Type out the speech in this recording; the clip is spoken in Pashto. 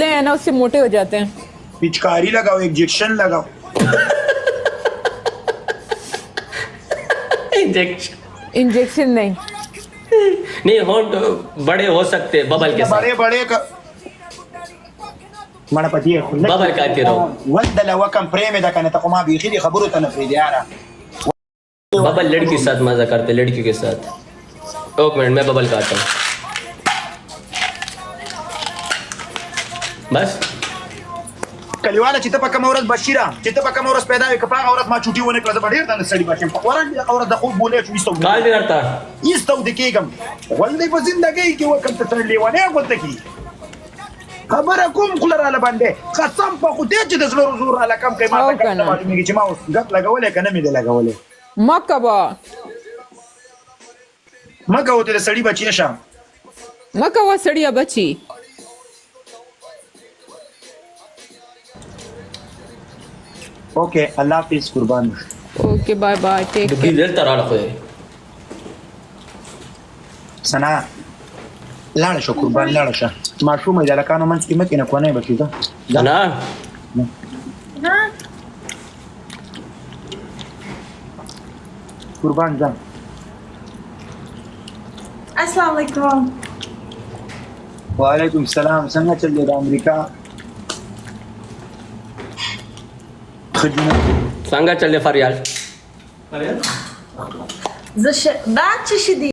है ना उससे मोटे हो जाते हैं। पिचकारी लगाओ, इंजेक्शन लगाओ। इंजेक्शन इंजेक्शन नहीं, नहीं, होंठ बड़े हो सकते हैं बबल के साथ। बड़े बड़े का mana patie बबल खाते रहो। wanda la wakam preme da kana taquma bi khidi khaburu tanfidi yara bubble लड़की के साथ मजा करते, लड़कियों के साथ। एक मिनट, मैं बबल खाता हूँ बस। kaliwala چې ته په کوم ورځ بشیره چې ته په کوم ورځ پیدا وې کپا ورځ ما چوټي ونه کړه ډېر تنه سړی باشم په ورځ د اورځ د خوب بولې شو ایستو کال بھی کرتا ایستو د کېګم ولې په زندګۍ کې وکم ته تر لیوانه غوته کی خبره کوم خلراله باندې قسم په خو دې چې د زړه زور علا کم کې ما ته معلومیږي چې ما اوس غپ لګولې کنه مې دې لګولې مکه با مګه وته د سړی بچی شه مکه وا سړیا بچی اوکے الله حافظ قربان اوکے بای بای ټیک دې دل تر اړه خو سنا لاړ شو قربان لاړ شه ماشومه د لکانو منځ کې مکه نه کونه بچی دا نه قربان ځم السلام علیکم. وعلیکم السلام. څنګه چل دی د امریکا خدمت څنګه چلے فریال دا چی شدی